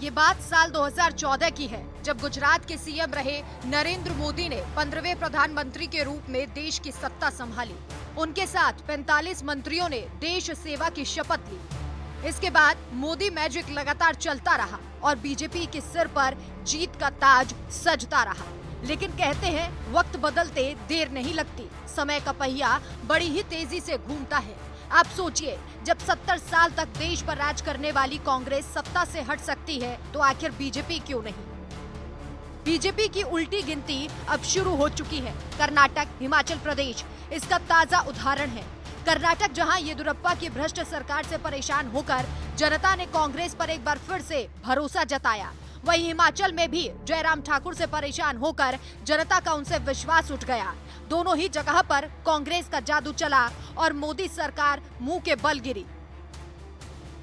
ये बात साल 2014 की है, जब गुजरात के सीएम रहे नरेंद्र मोदी ने 15वें प्रधानमंत्री के रूप में देश की सत्ता संभाली। उनके साथ 45 मंत्रियों ने देश सेवा की शपथ ली। इसके बाद मोदी मैजिक लगातार चलता रहा और बीजेपी के सिर पर जीत का ताज सजता रहा। लेकिन कहते हैं वक्त बदलते देर नहीं लगती, समय का पहिया बड़ी ही तेजी से घूमता है। आप सोचिए, जब 70 साल तक देश पर राज करने वाली कांग्रेस सत्ता से हट सकती है तो आखिर बीजेपी क्यों नहीं? बीजेपी की उल्टी गिनती अब शुरू हो चुकी है। कर्नाटक, हिमाचल प्रदेश इसका ताजा उदाहरण है। कर्नाटक, जहां येदियुरप्पा की भ्रष्ट सरकार से परेशान होकर जनता ने कांग्रेस पर एक बार फिर से भरोसा जताया, वहीं हिमाचल में भी जयराम ठाकुर से परेशान होकर जनता का उनसे विश्वास उठ गया। दोनों ही जगह पर कांग्रेस का जादू चला और मोदी सरकार मुंह के बल गिरी।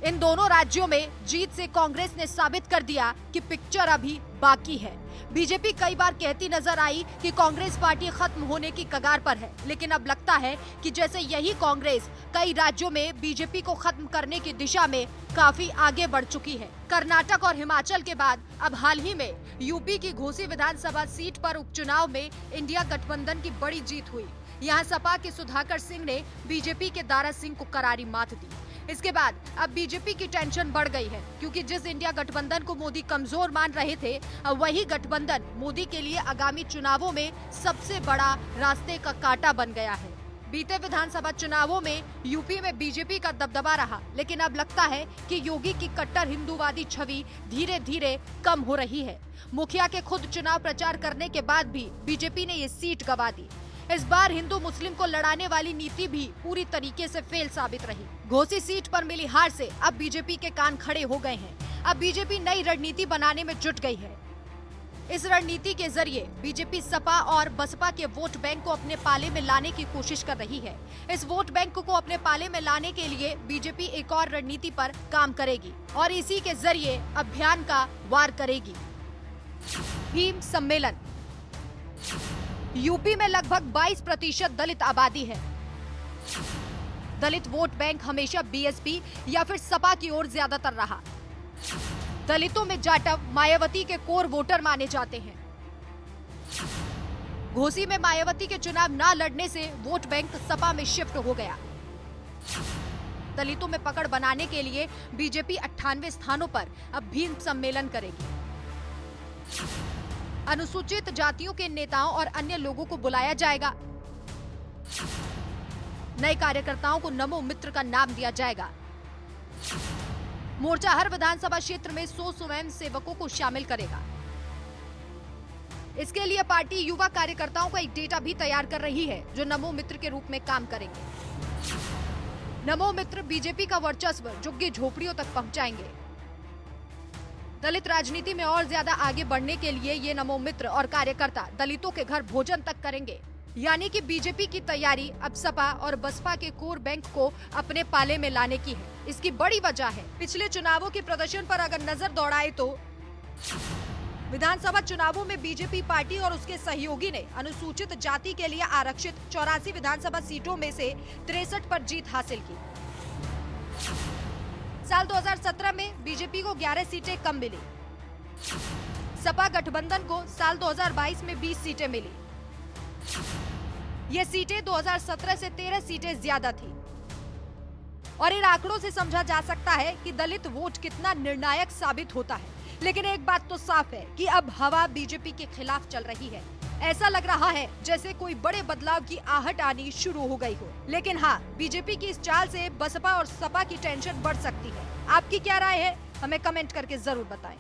इन दोनों राज्यों में जीत से कांग्रेस ने साबित कर दिया कि पिक्चर अभी बाकी है। बीजेपी कई बार कहती नजर आई कि कांग्रेस पार्टी खत्म होने की कगार पर है, लेकिन अब लगता है कि जैसे यही कांग्रेस कई राज्यों में बीजेपी को खत्म करने की दिशा में काफी आगे बढ़ चुकी है। कर्नाटक और हिमाचल के बाद अब हाल ही में यूपी की घोसी विधानसभा सीट पर उपचुनाव में इंडिया गठबंधन की बड़ी जीत हुई। यहाँ सपा के सुधाकर सिंह ने बीजेपी के दारा सिंह को करारी मात दी। इसके बाद अब बीजेपी की टेंशन बढ़ गई है, क्योंकि जिस इंडिया गठबंधन को मोदी कमजोर मान रहे थे, अब वही गठबंधन मोदी के लिए आगामी चुनावों में सबसे बड़ा रास्ते का कांटा बन गया है। बीते विधानसभा चुनावों में यूपी में बीजेपी का दबदबा रहा, लेकिन अब लगता है कि योगी की कट्टर हिंदूवादी छवि धीरे धीरे कम हो रही है। मुखिया के खुद चुनाव प्रचार करने के बाद भी बीजेपी ने ये सीट गंवा दी। इस बार हिंदू मुस्लिम को लड़ाने वाली नीति भी पूरी तरीके से फेल साबित रही। घोसी सीट पर मिली हार से अब बीजेपी के कान खड़े हो गए हैं। अब बीजेपी नई रणनीति बनाने में जुट गई है। इस रणनीति के जरिए बीजेपी सपा और बसपा के वोट बैंक को अपने पाले में लाने की कोशिश कर रही है। इस वोट बैंक को अपने पाले में लाने के लिए बीजेपी एक और रणनीति पर काम करेगी और इसी के जरिए अभियान का वार करेगी। भीम सम्मेलन। यूपी में लगभग 22% दलित आबादी है। दलित वोट बैंक हमेशा बीएसपी या फिर सपा की ओर ज्यादातर रहा। दलितों में जाटव मायावती के कोर वोटर माने जाते हैं। घोसी में मायावती के चुनाव न लड़ने से वोट बैंक सपा में शिफ्ट हो गया। दलितों में पकड़ बनाने के लिए बीजेपी 98 स्थानों पर अब भीम सम्मेलन करेगी। अनुसूचित जातियों के नेताओं और अन्य लोगों को बुलाया जाएगा। नए कार्यकर्ताओं को नमो मित्र का नाम दिया जाएगा। मोर्चा हर विधानसभा क्षेत्र में 100 स्वयं सेवकों को शामिल करेगा। इसके लिए पार्टी युवा कार्यकर्ताओं का एक डेटा भी तैयार कर रही है, जो नमो मित्र के रूप में काम करेंगे। नमो मित्र बीजेपी का वर्चस्व झुग्गी झोपड़ियों तक पहुंचाएंगे। दलित राजनीति में और ज्यादा आगे बढ़ने के लिए ये नमो मित्र और कार्यकर्ता दलितों के घर भोजन तक करेंगे। यानी कि बीजेपी की तैयारी अब सपा और बसपा के कोर बैंक को अपने पाले में लाने की है। इसकी बड़ी वजह है पिछले चुनावों के प्रदर्शन पर अगर नजर दौड़ाए तो विधानसभा चुनावों में बीजेपी पार्टी और उसके सहयोगी ने अनुसूचित जाति के लिए आरक्षित 84 विधानसभा सीटों में से 63 पर जीत हासिल की। साल 2017 में बीजेपी को 11 सीटें कम मिली। सपा गठबंधन को साल 2022 में 20 सीटें मिली। ये सीटें 2017 से 13 सीटें ज्यादा थी। और इन आंकड़ों से समझा जा सकता है कि दलित वोट कितना निर्णायक साबित होता है। लेकिन एक बात तो साफ है कि अब हवा बीजेपी के खिलाफ चल रही है। ऐसा लग रहा है जैसे कोई बड़े बदलाव की आहट आनी शुरू हो गई हो। लेकिन हाँ, बीजेपी की इस चाल से बसपा और सपा की टेंशन बढ़ सकती है। आपकी क्या राय है? हमें कमेंट करके जरूर बताएं।